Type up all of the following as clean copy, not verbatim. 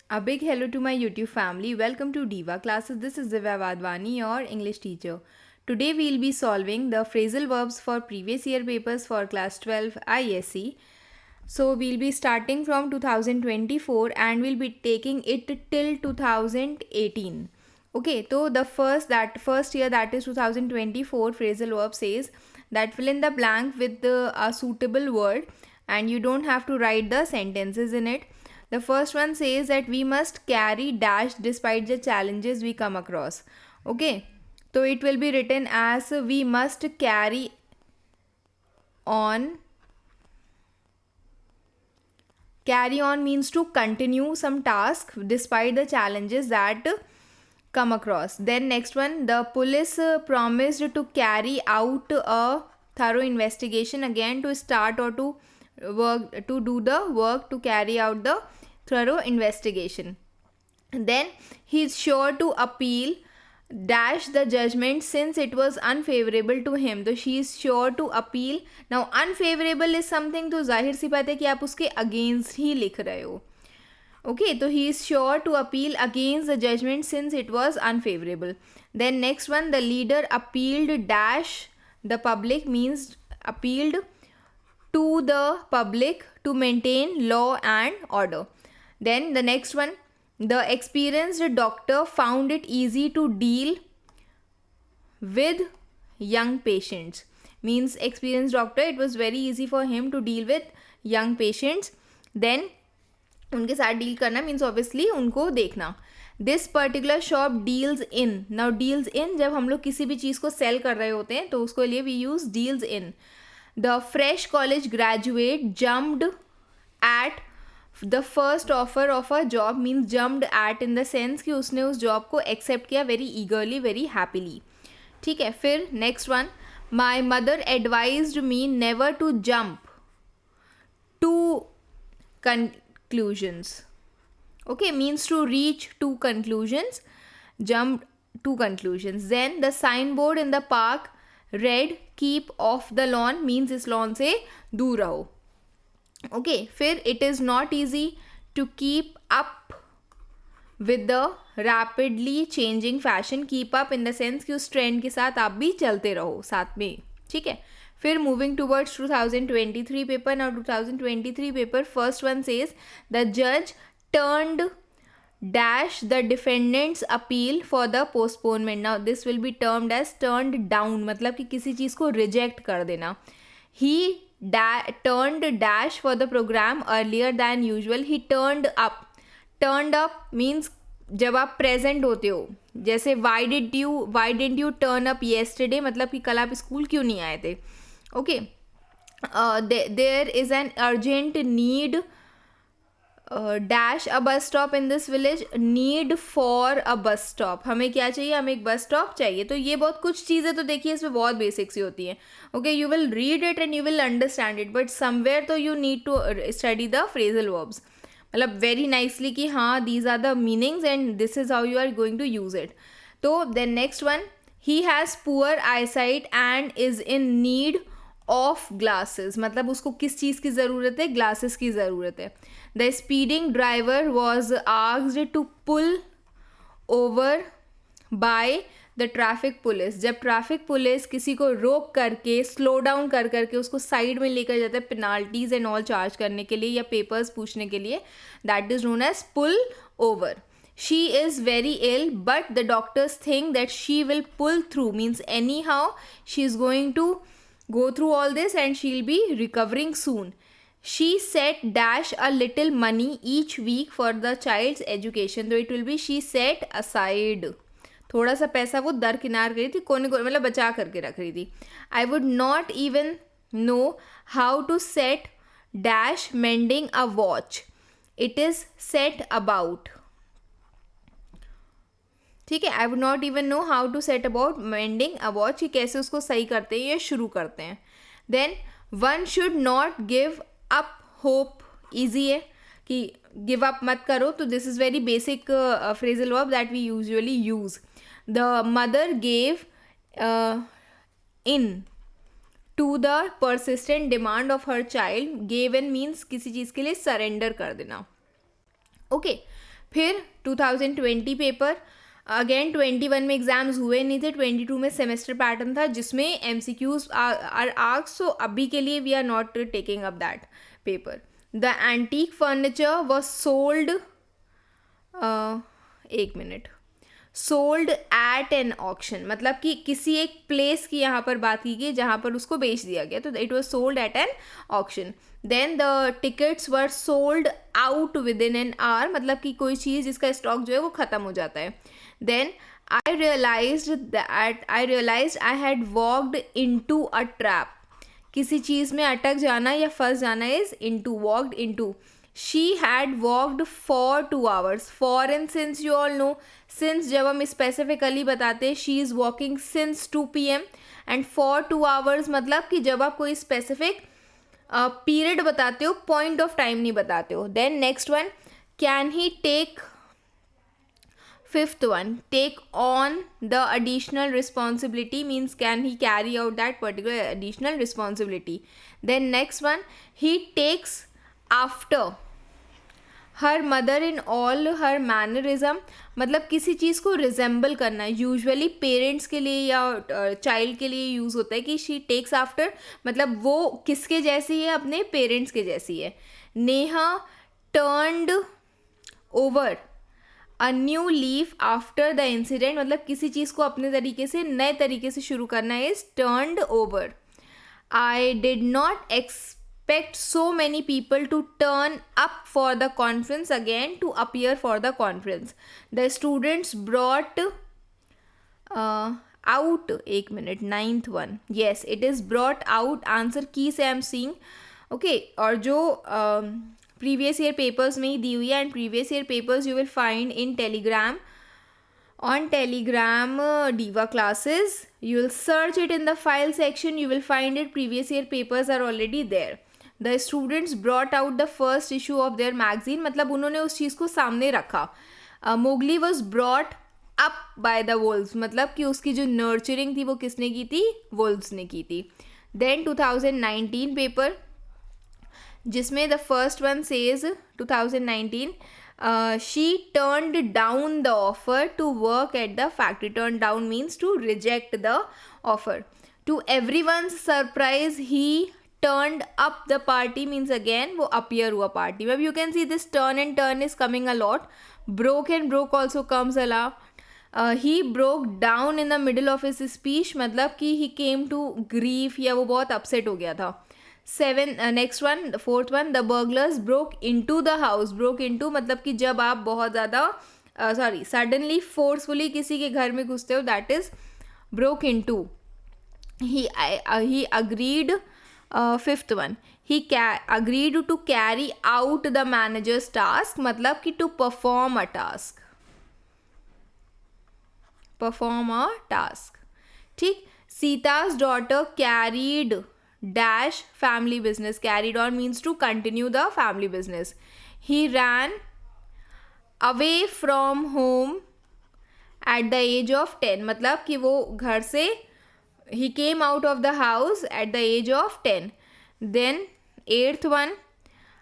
A big hello to my YouTube family. Welcome to Diva Classes. This is Divya Vadwani, your English teacher. Today we'll be solving the phrasal verbs for previous year papers for class 12 ISC. So we'll be starting from 2024 and we'll be taking it till 2018. Okay, so the first year, that is 2024, phrasal verb says that fill in the blank with a suitable word, and you don't have to write the sentences in it. The first one says that we must carry dash despite the challenges we come across. Okay, so it will be written as we must carry on. Carry on means to continue some task despite the challenges that come across. Then next one, the police promised to carry out a thorough investigation, again to start or to work, to do the work to carry out the thorough investigation. Then he is sure to appeal dash the judgment since it was unfavorable to him. तो she is sure to appeal. Now unfavorable is something, तो जाहिर सी बात है कि आप उसके against ही लिख रहे हो. Okay, so he is sure to appeal against the judgment since it was unfavorable. Then next one, the leader appealed dash the public means appealed to the public to maintain law and order. Then the next one, the experienced doctor found it easy to deal with young patients means experienced doctor, it was very easy for him to deal with young patients. Then उनके साथ deal करना means obviously उनको देखना. This particular shop deals in. Now deals in, जब हम लोग किसी भी चीज़ को सेल कर रहे होते हैं तो उसको लिए we use deals in. The fresh college graduate jumped at the first offer of a job means jumped at in the sense कि उसने उस जॉब को एक्सेप्ट किया वेरी ईगरली, वेरी हैप्पीली. ठीक है. फिर next one, my mother advised me never to jump to conclusions. Okay, means to reach to conclusions, jump to conclusions. Then the signboard in the park read keep off the lawn means इस lawn से दूर रहो. Okay, फिर it is not easy to keep up with the rapidly changing fashion. keep up in the sense कि उस trend के साथ आप भी चलते रहो साथ में. ठीक है. फिर moving towards 2023 paper. Now 2023 paper first one says the जज turned dash the defendant's appeal for the postponement. Now this will be termed as turned down, मतलब कि किसी चीज़ को रिजेक्ट कर देना. He turned dash for the programme earlier than usual. He turned up. Turned up means जब आप present होते हो, जैसे why did you turn up yesterday, मतलब कि कल आप स्कूल क्यों नहीं आए थे. Okay. There is an urgent need dash a bus stop in this village. Need for a bus stop, हमें क्या चाहिए, हमें एक बस स्टॉप चाहिए. तो ये बहुत कुछ चीज़ें तो देखिए इसमें बहुत बेसिक्स ही होती हैं. Okay, you will read it and you will understand it, but somewhere तो you need to study the phrasal verbs, मतलब वेरी नाइसली कि हाँ these are the meanings and this is how you are going to use it. तो then next one, he has poor eyesight and is in need of glasses, मतलब उसको किस चीज़ की ज़रूरत है, ग्लासेस की ज़रूरत है. The speeding driver was asked to pull over by the traffic police. जब ट्रैफिक पुलिस किसी को रोक करके स्लो डाउन कर करके उसको साइड में लेकर जाता है पेनाल्टीज एंड ऑल चार्ज करने के लिए या पेपर्स पूछने के लिए, that is known as pull over. She is very ill but the doctors think that she will pull through means anyhow she is going to go through all this and she'll be recovering soon. She set dash a little money each week for the child's education. So it will be she set aside. थोड़ा सा पैसा वो दरकिनार करी थी, कोने कोने मतलब बचा करके रख रही थी. I would not even know how to set dash mending a watch. It is set about. ठीक है. I would not even know how to set about mending a watch, कि कैसे उसको सही करते हैं या शुरू करते हैं. Then one should not give up hope. Easy है कि गिव अप मत करो, तो this is very basic phrasal verb that we usually use. The mother gave in to the persistent demand of her child. Gave in means किसी चीज़ के लिए surrender कर देना. ओके. फिर 2020 पेपर, अगेन 21 में एग्ज़ाम्स हुए नहीं थे, 22 में सेमेस्टर पैटर्न था जिसमें MCQs आर आस्क्ड, सो अभी के लिए we are not taking up that paper. The antique furniture was sold, एक minute, sold at an auction, मतलब कि किसी एक प्लेस की यहाँ पर बात की गई जहाँ पर उसको बेच दिया गया, तो it was sold at an auction. Then the tickets were sold out within an hour, मतलब कि कोई चीज़ जिसका स्टॉक जो है वो ख़त्म हो जाता है. Then I realised I had walked into a trap, किसी चीज़ में अटक जाना या फंस जाना is into, walked into. She had walked for 2 hours. For and since you all know, since जब हम स्पेसिफिकली बताते हैं she is walking since 2 PM and for 2 hours, मतलब कि जब आप कोई स्पेसिफिक पीरियड बताते हो, पॉइंट ऑफ टाइम नहीं बताते हो. Then next one, can he take, fifth one, take on the additional responsibility means can he carry out that particular additional responsibility. Then next one, he takes after her mother in all her mannerism, मतलब किसी चीज़ को resemble करना है. Usually parents के लिए या child के लिए यूज़ होता है कि शी टेक्स आफ्टर, मतलब वो किसके जैसी है, अपने पेरेंट्स के जैसी है. Neha turned over a new leaf after the incident, मतलब किसी चीज़ को अपने तरीके से नए तरीके से शुरू करना is turned over. I did not expect so many people to turn up for the conference again, to appear for the conference. The students brought out, एक minute, ninth one, yes it is brought out, answer की से I am seeing. Okay, और जो previous year papers में ही दी हुई है, and previous year papers you will find in Telegram, on Telegram Diva classes. You will search it in the file section, you will find it, previous year papers are already there. The students brought out the first issue of their magazine, मतलब उन्होंने उस चीज़ को सामने रखा. Mowgli was brought up by the wolves, मतलब कि उसकी जो नर्चरिंग थी वो किसने की थी, wolves ने की थी. Then 2019 पेपर, जिसमें the first one says 2019, she turned down the offer to work at the factory. Turn down means to reject the offer. To everyone's surprise, he turned up the party means again वो appear हुआ party. Maybe you can see this turn and turn is coming a lot. Broke and broke also comes a lot. He broke down in the middle of his speech, मतलब कि he came to grief, या वो बहुत upset हो गया था. Next one, fourth one, the burglars broke into the house. Broke into मतलब कि जब आप बहुत ज़्यादा सडनली फोर्सफुली किसी के घर में घुसते हो, that is broke into. He agreed, fifth one, he agreed to carry out the manager's task, मतलब कि टू परफॉर्म अ टास्क. ठीक. सीता's daughter carried dash family business. Carried on means to continue the family business. He ran away from home at the age of 10, मतलब कि वो घर से, he came out of the house at the age of 10. Then eighth one,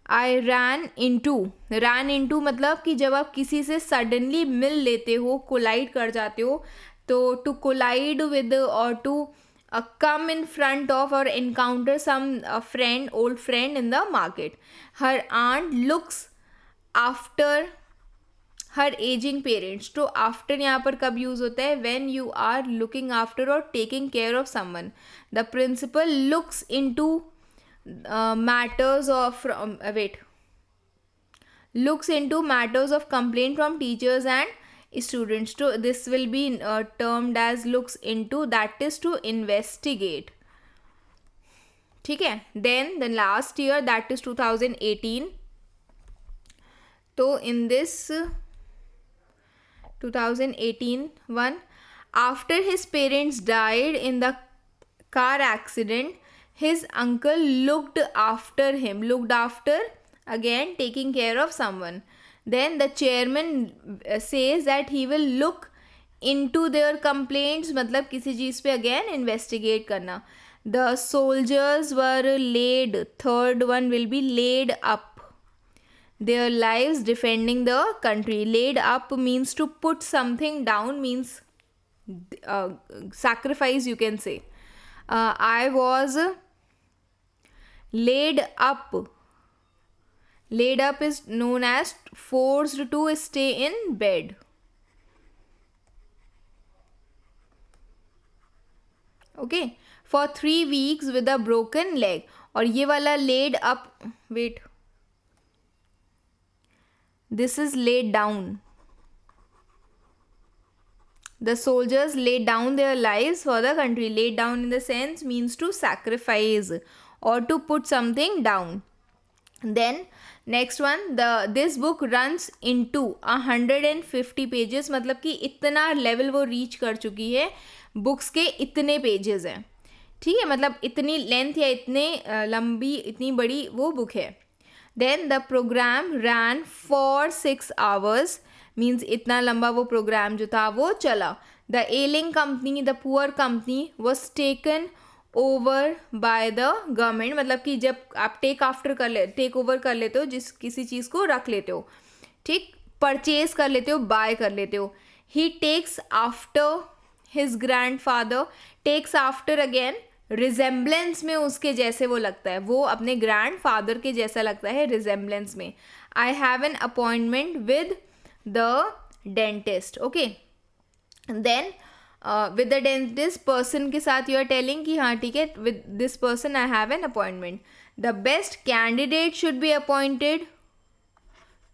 I ran into मतलब कि जब आप किसी से सडनली मिल लेते हो, कोलाइड कर जाते हो, तो to collide with or to come in front of or encounter some old friend in the market. Her aunt looks after her aging parents. तो after यहाँ पर कब यूज़ होता है, when you are looking after or taking care of someone. The principal looks into matters of complaint from teachers and students. So this will be termed as looks into, that is to investigate. ठीक है. Then the last year, that is 2018. तो in this 2018 one, after his parents died in the car accident, his uncle looked after again, taking care of someone. Then the chairman says that he will look into their complaints, मतलब किसी चीज़ पे again investigate करना. The soldiers were laid, third one will be laid up. their lives defending the country. Laid up means to put something down, means uh, sacrifice, you can say. I was laid up. Laid up is known as forced to stay in bed. Okay, for 3 weeks with a broken leg. और ये वाला laid up, wait, this is laid down. The soldiers laid down their lives for the country. Laid down in the sense means to sacrifice or to put something down. Then next one, this book runs into 150 pages. मतलब कि इतना level वो reach कर चुकी है, books के इतने pages हैं. ठीक है, मतलब इतनी लेंथ या इतने लंबी, इतनी बड़ी वो बुक है. Then the programme ran for 6 hours, means इतना लंबा वो प्रोग्राम जो था वो चला. The ailing company, the poor company was taken over by the government. मतलब कि जब आप टेक ओवर कर लेते हो, जिस किसी चीज़ को रख लेते हो, ठीक, परचेज कर लेते हो, बाय कर लेते हो. He takes after his grandfather. Takes after again, resemblance में उसके जैसे वो लगता है, वो अपने ग्रैंड फादर के जैसा लगता है रिजेम्बलेंस में. I have an appointment with the dentist. Okay, then with the dentist person के साथ यू आर टेलिंग कि हाँ ठीक है, with this person I have an appointment. The best candidate should be appointed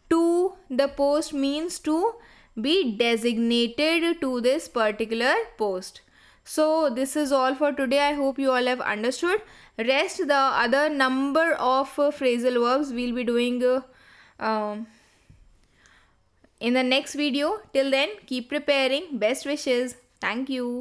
to the post, means to be designated to this particular post. So this is all for today. I hope you all have understood. Rest, the other number of phrasal verbs we'll be doing in the next video. Till then, keep preparing. Best wishes. Thank you.